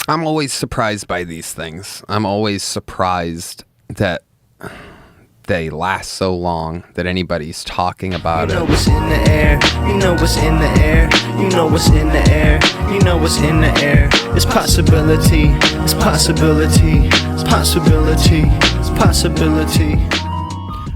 I'm always surprised by these things. I'm always surprised that they last so long, that anybody's talking about it. You know what's in the air, you know what's in the air, you know what's in the air, you know what's in the air. It's possibility, it's possibility, it's possibility, it's possibility.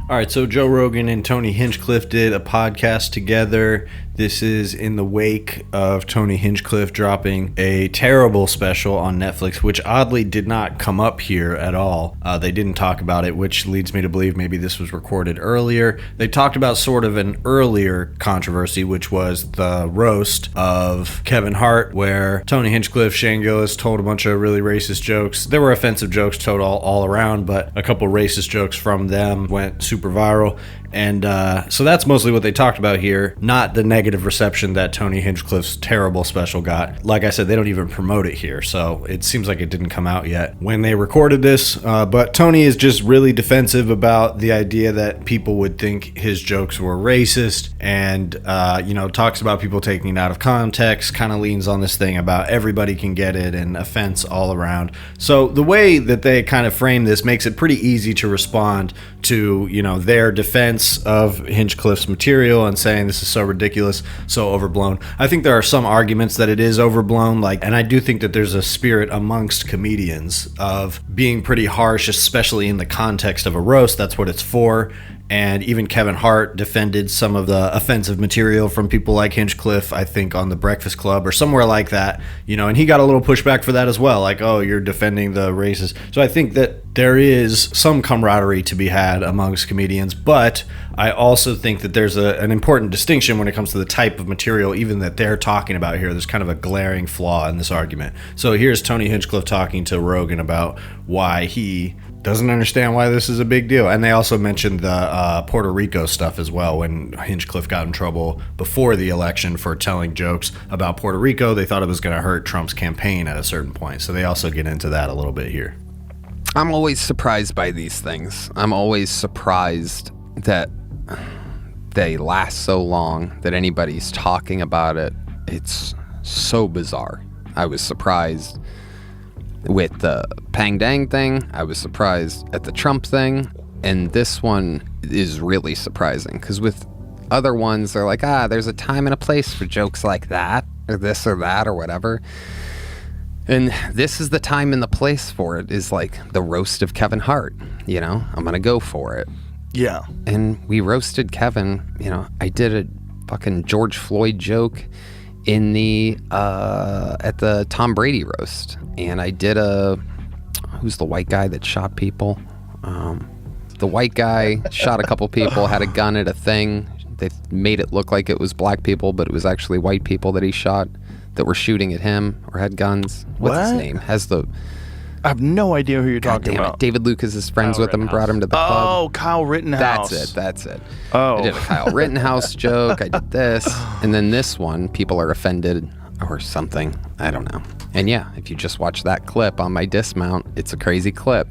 All right, so Joe Rogan and Tony Hinchcliffe did a podcast together. This is in the wake of Tony Hinchcliffe dropping a terrible special on Netflix, which oddly did not come up here at all. They didn't talk about it, which leads me to believe maybe this was recorded earlier. They talked about sort of an earlier controversy, which was the roast of Kevin Hart, where Tony Hinchcliffe, Shane Gillis told a bunch of really racist jokes. There were offensive jokes told all around, but a couple racist jokes from them went super viral. And so that's mostly what they talked about here, not the negative reception that Tony Hinchcliffe's terrible special got. Like I said, they don't even promote it here, so it seems like it didn't come out yet when they recorded this. But Tony is just really defensive about the idea that people would think his jokes were racist, and talks about people taking it out of context, kind of leans on this thing about everybody can get it and offense all around. So the way that they kind of frame this makes it pretty easy to respond to, their defense of Hinchcliffe's material and saying this is so ridiculous, so overblown. I think there are some arguments that it is overblown, and I do think that there's a spirit amongst comedians of being pretty harsh, especially in the context of a roast. That's what it's for. And even Kevin Hart defended some of the offensive material from people like Hinchcliffe, I think, on The Breakfast Club or somewhere like that, and he got a little pushback for that as well, like, oh, you're defending the racist. So I think that there is some camaraderie to be had amongst comedians, but I also think that there's an important distinction when it comes to the type of material even that they're talking about here. There's kind of a glaring flaw in this argument. So here's Tony Hinchcliffe talking to Rogan about why he doesn't understand why this is a big deal. And they also mentioned the Puerto Rico stuff as well, when Hinchcliffe got in trouble before the election for telling jokes about Puerto Rico. They thought it was going to hurt Trump's campaign at a certain point. So they also get into that a little bit here. I'm always surprised by these things. I'm always surprised that they last so long, that anybody's talking about it. It's so bizarre. I was surprised with the Pang Dang thing. I was surprised at the Trump thing. And this one is really surprising, because with other ones, they're like, there's a time and a place for jokes like that, or this or that, or whatever. And this is the time and the place for it, is like the roast of Kevin Hart. I'm going to go for it. Yeah. And we roasted Kevin. I did a fucking George Floyd joke in the at the Tom Brady roast, and I did who's the white guy that shot people? The white guy shot a couple people, had a gun at a thing. They made it look like it was black people, but it was actually white people that he shot that were shooting at him or had guns. What's his name? I have no idea who you're talking about. David Lucas is friends with him, brought him to the club. Oh, Kyle Rittenhouse. That's it. Oh. I did a Kyle Rittenhouse joke. I did this. And then this one, people are offended or something. I don't know. And yeah, if you just watch that clip on my dismount, it's a crazy clip.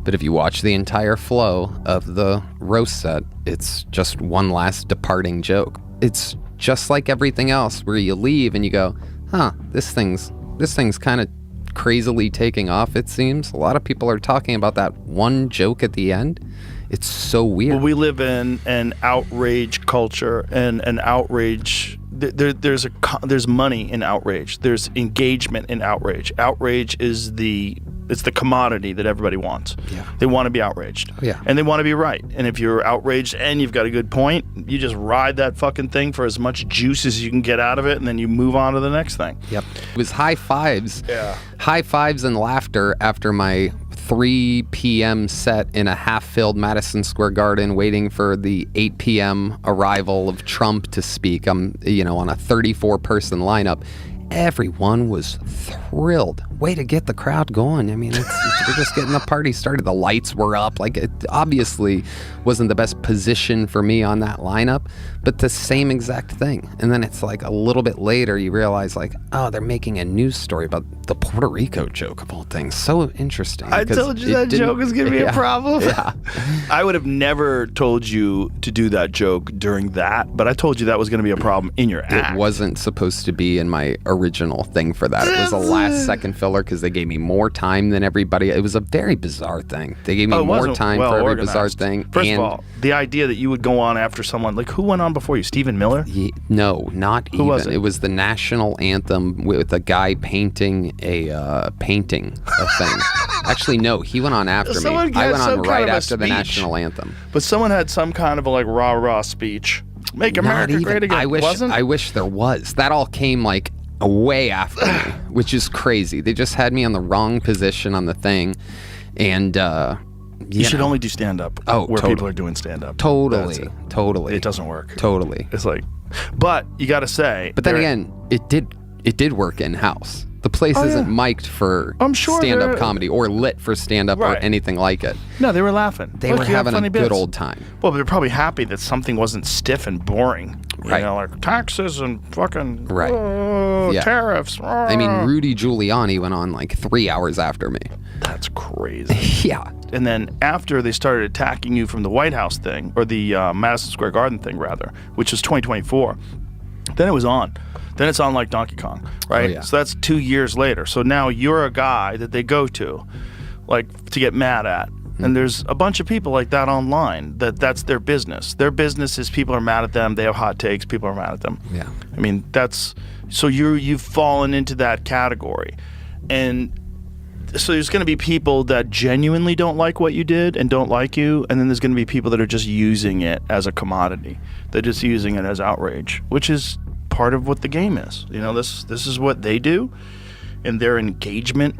But if you watch the entire flow of the roast set, it's just one last departing joke. It's just like everything else, where you leave and you go, this thing's kind of crazily taking off, it seems. A lot of people are talking about that one joke at the end. It's so weird. Well, we live in an outrage culture, and an outrage, there's money in outrage. There's engagement in outrage. Outrage is it's the commodity that everybody wants. Yeah. They want to be outraged. Oh, yeah. And they want to be right. And if you're outraged and you've got a good point, you just ride that fucking thing for as much juice as you can get out of it, and then you move on to the next thing. Yep. It was high fives. Yeah. High fives and laughter after my 3 p.m. set in a half-filled Madison Square Garden, waiting for the 8 p.m. arrival of Trump to speak. I'm, on a 34-person lineup. Everyone was thrilled. Way to get the crowd going. I mean, we're just getting the party started. The lights were up. Like, it obviously wasn't the best position for me on that lineup, but the same exact thing. And then it's like a little bit later, you realize, like, oh, they're making a news story about the Puerto Rico joke of all things. So interesting. I told you that joke was going to be a problem. Yeah. I would have never told you to do that joke during that, but I told you that was going to be a problem in your act. It wasn't supposed to be in my original thing for that. It was a last second filler because they gave me more time than everybody. It was a very bizarre thing. They gave me more time for every bizarre thing. First of all, the idea that you would go on after someone, like who went on before you? Stephen Miller? No, not who even. Was it? It was the national anthem with a guy painting a thing. Actually, no, he went on after me. I went on right after the national anthem. But someone had some kind of a like rah-rah speech. Make America great again. I wish there was. That all came like way after me, which is crazy. They just had me on the wrong position on the thing, and you should only do stand-up where people are doing stand-up. Totally. It doesn't work. Totally. It's like, but you got to say. But then again, it did work in-house. The place isn't mic'd for stand-up comedy or lit for stand-up or anything like it. No, they were laughing. They were having a good old time. Well, they're probably happy that something wasn't stiff and boring. You know, like taxes and fucking tariffs. I mean, Rudy Giuliani went on like 3 hours after me. That's crazy. Yeah. And then after they started attacking you from the White House thing, or the Madison Square Garden thing, rather, which was 2024, then it was on. Then it's on like Donkey Kong, right? Oh, yeah. So that's 2 years later. So now you're a guy that they go to, like, to get mad at. And there's a bunch of people like that online that's their business. Their business is people are mad at them. They have hot takes. People are mad at them. Yeah. I mean, so you've fallen into that category. And so there's going to be people that genuinely don't like what you did and don't like you. And then there's going to be people that are just using it as a commodity. They're just using it as outrage, which is part of what the game is. You know, this is what they do in their engagement,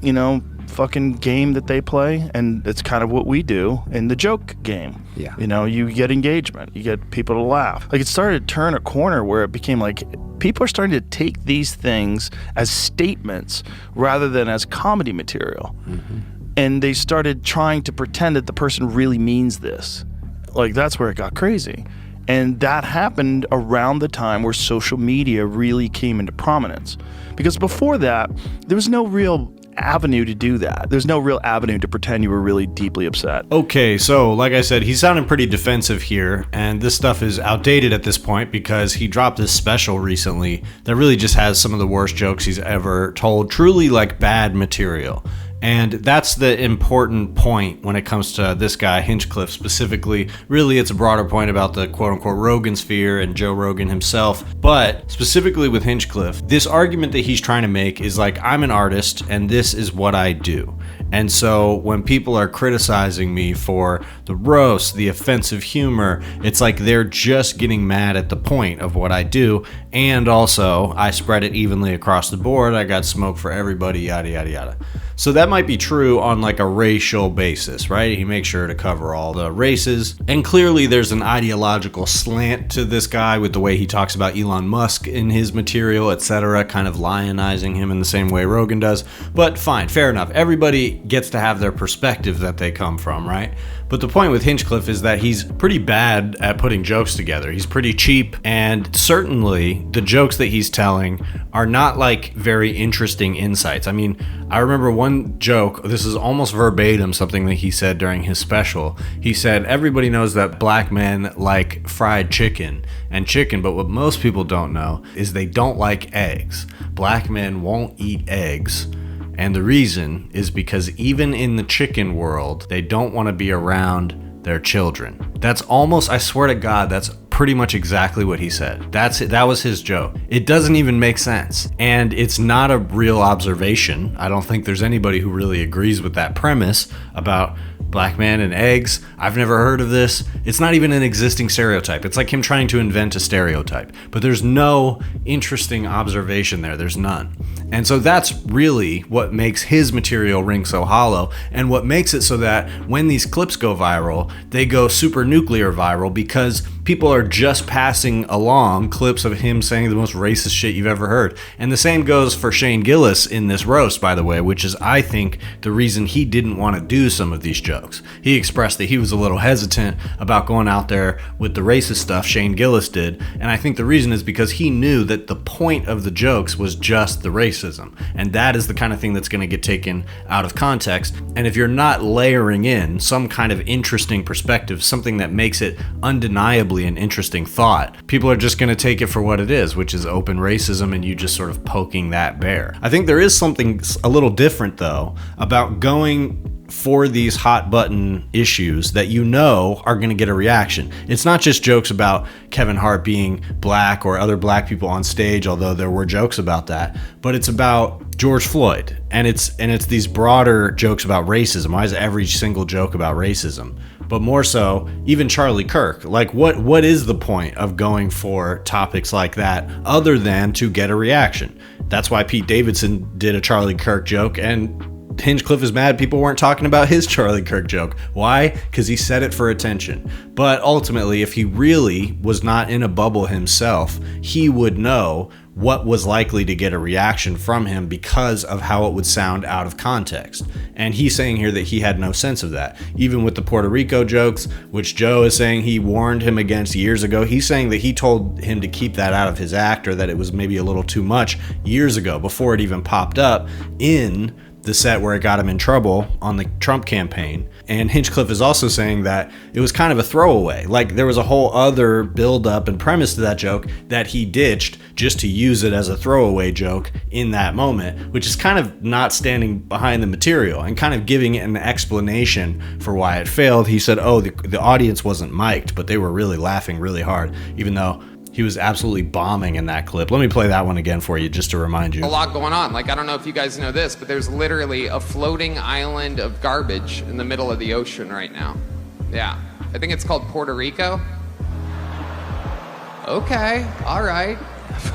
you know, fucking game that they play, and it's kind of what we do in the joke game. Yeah. You know, you get engagement, you get people to laugh. Like, it started to turn a corner where it became like people are starting to take these things as statements rather than as comedy material. Mm-hmm. And they started trying to pretend that the person really means this. Like, that's where it got crazy. And that happened around the time where social media really came into prominence. Because before that, there was no real avenue to do that. There's no real avenue to pretend you were really deeply upset. Okay, so like I said, he's sounding pretty defensive here, and this stuff is outdated at this point because he dropped this special recently that really just has some of the worst jokes he's ever told, truly like bad material. And that's the important point when it comes to this guy, Hinchcliffe, specifically. Really, it's a broader point about the quote-unquote Rogan sphere and Joe Rogan himself. But specifically with Hinchcliffe, this argument that he's trying to make is like, I'm an artist, and this is what I do. And so when people are criticizing me for the roast, the offensive humor, it's like they're just getting mad at the point of what I do. And also, I spread it evenly across the board. I got smoke for everybody, yada, yada, yada. So that might be true on like a racial basis, right? He makes sure to cover all the races. And clearly there's an ideological slant to this guy with the way he talks about Elon Musk in his material, etc., kind of lionizing him in the same way Rogan does. But fine, fair enough. Everybody gets to have their perspective that they come from, right? But the point with Hinchcliffe is that he's pretty bad at putting jokes together. He's pretty cheap, and certainly the jokes that he's telling are not like very interesting insights. I mean, I remember one joke, this is almost verbatim something that he said during his special. He said, everybody knows that black men like fried chicken, but what most people don't know is they don't like eggs. Black men won't eat eggs. And the reason is because even in the chicken world, they don't want to be around their children. That's almost, I swear to God, that's pretty much exactly what he said. That was his joke. It doesn't even make sense. And it's not a real observation. I don't think there's anybody who really agrees with that premise about black man and eggs. I've never heard of this. It's not even an existing stereotype. It's like him trying to invent a stereotype. But there's no interesting observation there. There's none. And so that's really what makes his material ring so hollow, and what makes it so that when these clips go viral, they go super nuclear viral because people are just passing along clips of him saying the most racist shit you've ever heard. And the same goes for Shane Gillis in this roast, by the way, which is, I think, the reason he didn't want to do some of these jokes. He expressed that he was a little hesitant about going out there with the racist stuff Shane Gillis did, and I think the reason is because he knew that the point of the jokes was just the racist racism. And that is the kind of thing that's going to get taken out of context. And if you're not layering in some kind of interesting perspective, something that makes it undeniably an interesting thought, people are just going to take it for what it is, which is open racism, and you just sort of poking that bear. I think there is something a little different, though, about going for these hot button issues that you know are going to get a reaction. It's not just jokes about Kevin Hart being black or other black people on stage, although there were jokes about that, but it's about George Floyd, and it's these broader jokes about racism. Why is every single joke about racism? But more so, even Charlie Kirk. Like, what is the point of going for topics like that other than to get a reaction? That's why Pete Davidson did a Charlie Kirk joke, and Hinchcliffe is mad people weren't talking about his Charlie Kirk joke. Why? Because he said it for attention. But ultimately, if he really was not in a bubble himself, he would know what was likely to get a reaction from him because of how it would sound out of context. And he's saying here that he had no sense of that. Even with the Puerto Rico jokes, which Joe is saying he warned him against years ago, he's saying that he told him to keep that out of his act, or that it was maybe a little too much years ago, before it even popped up in the set where it got him in trouble on the Trump campaign. And Hinchcliffe is also saying that it was kind of a throwaway. Like, there was a whole other build up and premise to that joke that he ditched just to use it as a throwaway joke in that moment, which is kind of not standing behind the material and kind of giving it an explanation for why it failed. He said, oh, the audience wasn't mic'd, but they were really laughing really hard, even though he was absolutely bombing in that clip. Let me play that one again for you just to remind you. A lot going on. Like, I don't know if you guys know this, but there's literally a floating island of garbage in the middle of the ocean right now. Yeah. I think it's called Puerto Rico. Okay. All right.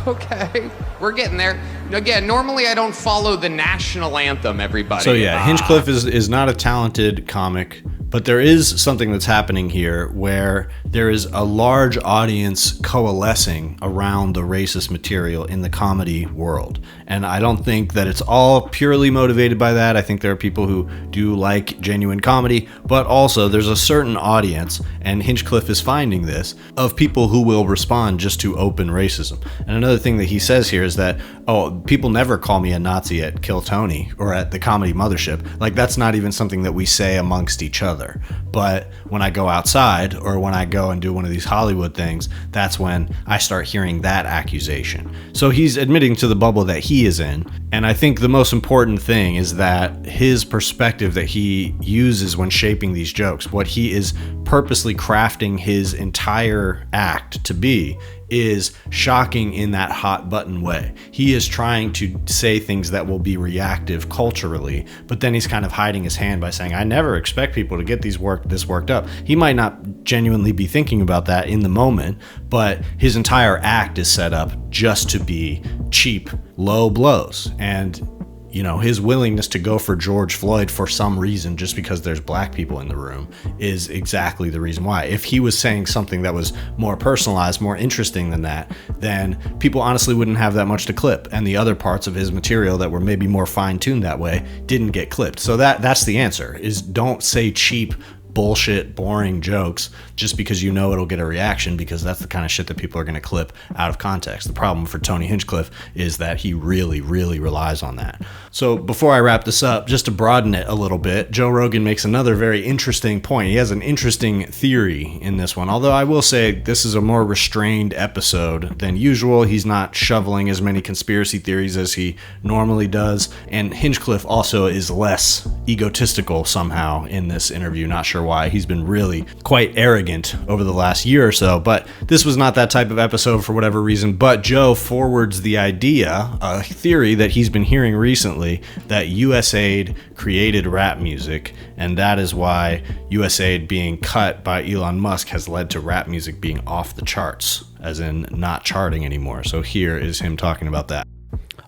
Okay. We're getting there. Again, normally I don't follow the national anthem, everybody. So yeah, Hinchcliffe is not a talented comic, but there is something that's happening here where there is a large audience coalescing around the racist material in the comedy world. And I don't think that it's all purely motivated by that. I think there are people who do like genuine comedy, but also there's a certain audience, and Hinchcliffe is finding this, of people who will respond just to open racism. And another thing that he says here is that, oh, people never call me a Nazi at Kill Tony or at the Comedy Mothership. Like, that's not even something that we say amongst each other. But when I go outside, or when I go and do one of these Hollywood things, that's when I start hearing that accusation. So he's admitting to the bubble that he is in. And I think the most important thing is that his perspective that he uses when shaping these jokes, what he is purposely crafting his entire act to be, is shocking in that hot button way. He is trying to say things that will be reactive culturally, but then he's kind of hiding his hand by saying, I never expect people to get this worked up. He might not genuinely be thinking about that in the moment, but his entire act is set up just to be cheap, low blows. And you know, his willingness to go for George Floyd for some reason, just because there's black people in the room, is exactly the reason why. If he was saying something that was more personalized, more interesting than that, then people honestly wouldn't have that much to clip. And the other parts of his material that were maybe more fine-tuned that way didn't get clipped. So that's the answer, is don't say cheap, bullshit, boring jokes just because you know it'll get a reaction, because that's the kind of shit that people are going to clip out of context. The problem for Tony Hinchcliffe is that he really, really relies on that. So before I wrap this up, just to broaden it a little bit, Joe Rogan makes another very interesting point. He has an interesting theory in this one, although I will say this is a more restrained episode than usual. He's not shoveling as many conspiracy theories as he normally does, and Hinchcliffe also is less egotistical somehow in this interview. Not sure why. He's been really quite arrogant over the last year or so, but this was not that type of episode for whatever reason. But Joe forwards the idea, a theory that he's been hearing recently, that USAID created rap music, and that is why USAID being cut by Elon Musk has led to rap music being off the charts, as in not charting anymore. So here is him talking about that.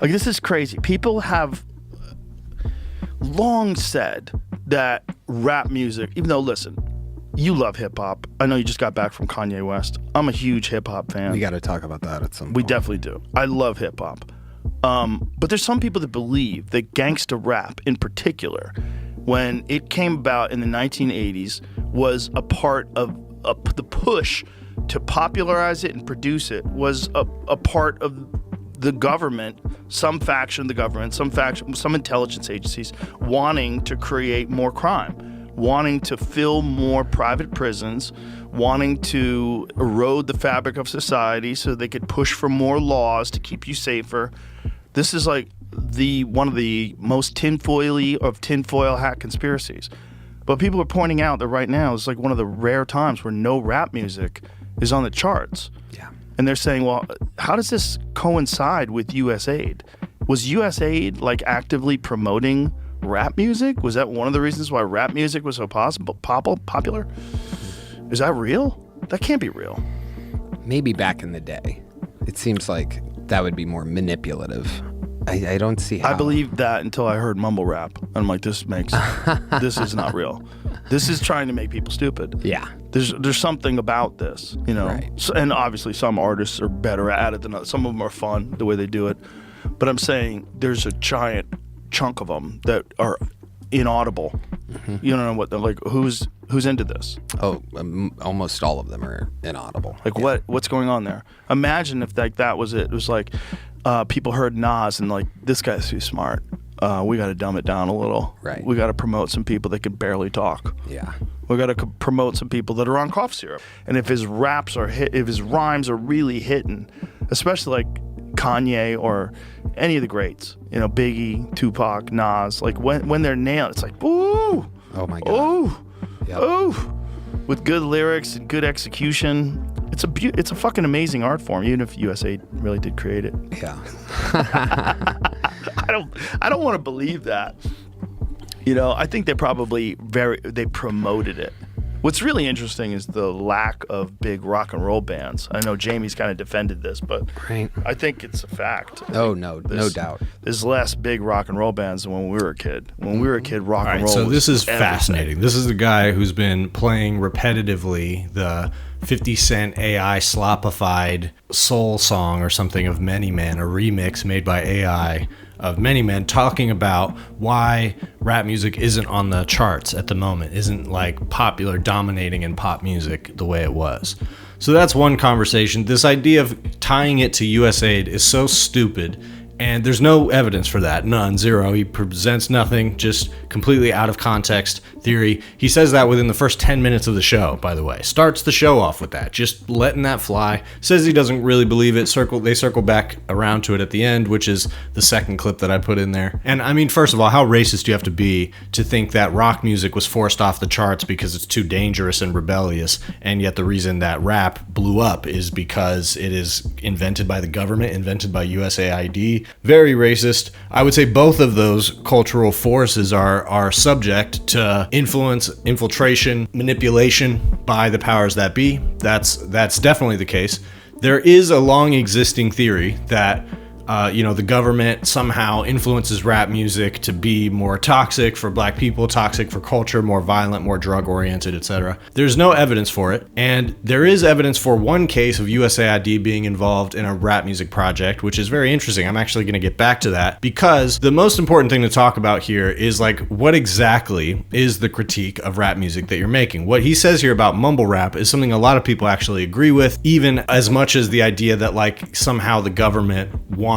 Like, this is crazy. People have long said that rap music, even though, listen, you love hip hop. I know you just got back from Kanye West. I'm a huge hip hop fan. We got to talk about that at some point. We definitely do. I love hip hop. But there's some people that believe that gangsta rap in particular, when it came about in the 1980s, was a part of the push to popularize it and produce it, was a part of the government, some faction of the government, some intelligence agencies wanting to create more crime, wanting to fill more private prisons, wanting to erode the fabric of society so they could push for more laws to keep you safer. This is like one of the most tinfoil-y of tinfoil hat conspiracies. But people are pointing out that right now is like one of the rare times where no rap music is on the charts. Yeah. And they're saying, well, how does this coincide with USAID? Was USAID like actively promoting rap music? Was that one of the reasons why rap music was so popular? Is that real? That can't be real. Maybe back in the day. It seems like that would be more manipulative. I don't see how. I believed that until I heard mumble rap. And I'm like, this is not real. This is trying to make people stupid. Yeah. There's something about this, you know. Right. So, and obviously some artists are better at it than others. Some of them are fun the way they do it. But I'm saying there's a giant chunk of them that are inaudible. Mm-hmm. You don't know what they're like. Who's into this? Oh, almost all of them are inaudible. Like what's going on there? Imagine if that was it. It was like people heard Nas and like, this guy's too smart. We got to dumb it down a little. Right. We got to promote some people that can barely talk. Yeah. We got to promote some people that are on cough syrup. And if his raps are if his rhymes are really hitting, especially like Kanye or any of the greats, you know, Biggie, Tupac, Nas, like when they're nailed, it's like, ooh, oh my God, yep. Ooh, with good lyrics and good execution. It's a fucking amazing art form, even if USA really did create it. Yeah. I don't want to believe that. You know, I think they probably they promoted it. What's really interesting is the lack of big rock and roll bands. I know Jamie's kind of defended this, but right. I think it's a fact. Oh, no doubt. There's less big rock and roll bands than when we were a kid. When we were a kid, rock and roll so was this is everything. fascinating. This is the guy who's been playing repetitively the 50 Cent AI slopified soul song or something of Many Men, a remix made by AI of Many Men, talking about why rap music isn't on the charts at the moment, isn't like popular, dominating in pop music the way it was. So that's one conversation. This idea of tying it to USAID is so stupid, and there's no evidence for that. None, zero. He presents nothing, just completely out of context theory. He says that within the first 10 minutes of the show, by the way. Starts the show off with that, just letting that fly. Says he doesn't really believe it. They circle back around to it at the end, which is the second clip that I put in there. And I mean, first of all, how racist do you have to be to think that rock music was forced off the charts because it's too dangerous and rebellious, and yet the reason that rap blew up is because it is invented by the government, invented by USAID. Very racist. I would say both of those cultural forces are subject to influence, infiltration, manipulation by the powers that be. That's definitely the case. There is a long existing theory that the government somehow influences rap music to be more toxic for black people, toxic for culture, more violent, more drug-oriented, etc. There's no evidence for it, and there is evidence for one case of USAID being involved in a rap music project, which is very interesting. I'm actually going to get back to that, because the most important thing to talk about here is like, what exactly is the critique of rap music that you're making? What he says here about mumble rap is something a lot of people actually agree with, even as much as the idea that like somehow the government wants,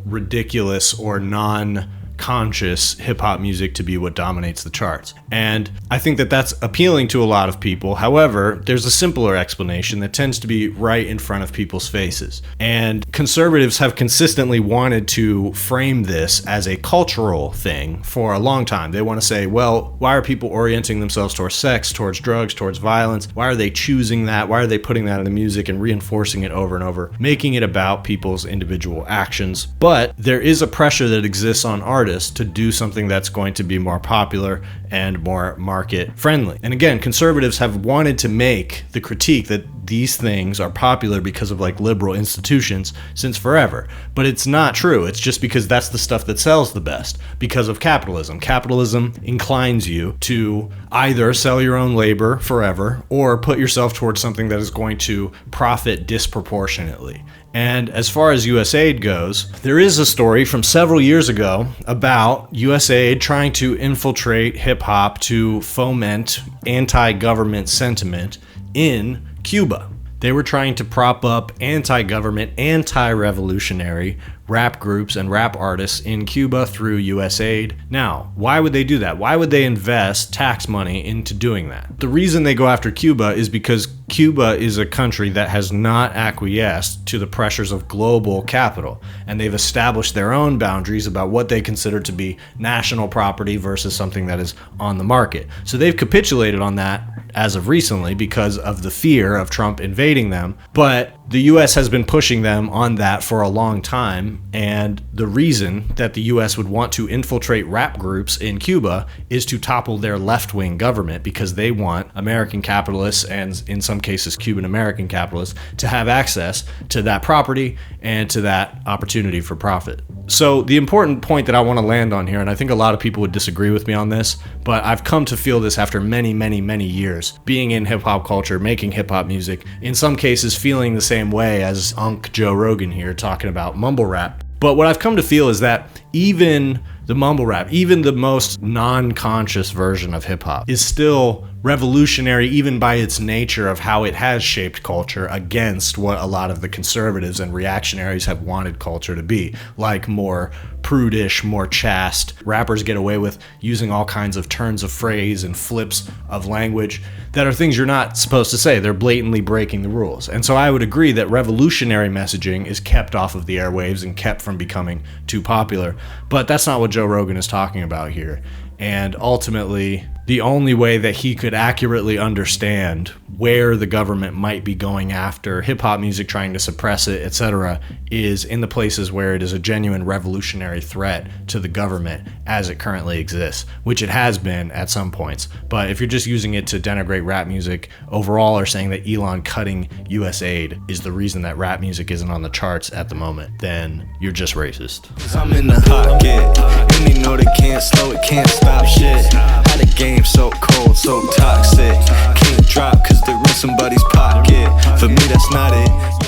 ridiculous or non-conscious hip-hop music to be what dominates the charts. And I think that that's appealing to a lot of people. However, there's a simpler explanation that tends to be right in front of people's faces. And conservatives have consistently wanted to frame this as a cultural thing for a long time. They want to say, well, why are people orienting themselves towards sex, towards drugs, towards violence? Why are they choosing that? Why are they putting that in the music and reinforcing it over and over, making it about people's individual actions? But there is a pressure that exists on artists to do something that's going to be more popular and more market friendly. And again, conservatives have wanted to make the critique that these things are popular because of like liberal institutions since forever. But it's not true. It's just because that's the stuff that sells the best because of capitalism. Capitalism inclines you to either sell your own labor forever or put yourself towards something that is going to profit disproportionately. And as far as USAID goes, there is a story from several years ago about USAID trying to infiltrate hip-hop to foment anti-government sentiment in Cuba. They were trying to prop up anti-government, anti-revolutionary rap groups and rap artists in Cuba through US aid. Now, why would they do that? Why would they invest tax money into doing that? The reason they go after Cuba is because Cuba is a country that has not acquiesced to the pressures of global capital, and they've established their own boundaries about what they consider to be national property versus something that is on the market. So they've capitulated on that as of recently because of the fear of Trump invading them, but the US has been pushing them on that for a long time, and the reason that the US would want to infiltrate rap groups in Cuba is to topple their left-wing government, because they want American capitalists, and in some cases Cuban American capitalists, to have access to that property and to that opportunity for profit. So the important point that I want to land on here, and I think a lot of people would disagree with me on this, but I've come to feel this after many, many, many years being in hip-hop culture, making hip-hop music, in some cases feeling the same way as Unc Joe Rogan here talking about mumble rap. But what I've come to feel is that even the mumble rap, even the most non-conscious version of hip-hop, is still revolutionary even by its nature of how it has shaped culture against what a lot of the conservatives and reactionaries have wanted culture to be, like more prudish, more chaste. Rappers get away with using all kinds of turns of phrase and flips of language that are things you're not supposed to say. They're blatantly breaking the rules. And so I would agree that revolutionary messaging is kept off of the airwaves and kept from becoming too popular. But that's not what Joe Rogan is talking about here. And ultimately, the only way that he could accurately understand where the government might be going after hip-hop music, trying to suppress it, etc., is in the places where it is a genuine revolutionary threat to the government as it currently exists, which it has been at some points. But if you're just using it to denigrate rap music overall, or saying that Elon cutting US aid is the reason that rap music isn't on the charts at the moment, then you're just racist. I'm in the pocket, and they know they can't slow it, can't stop shit. How the game so cold, so toxic, can't drop cause they're in somebody's pocket. For me that's not it.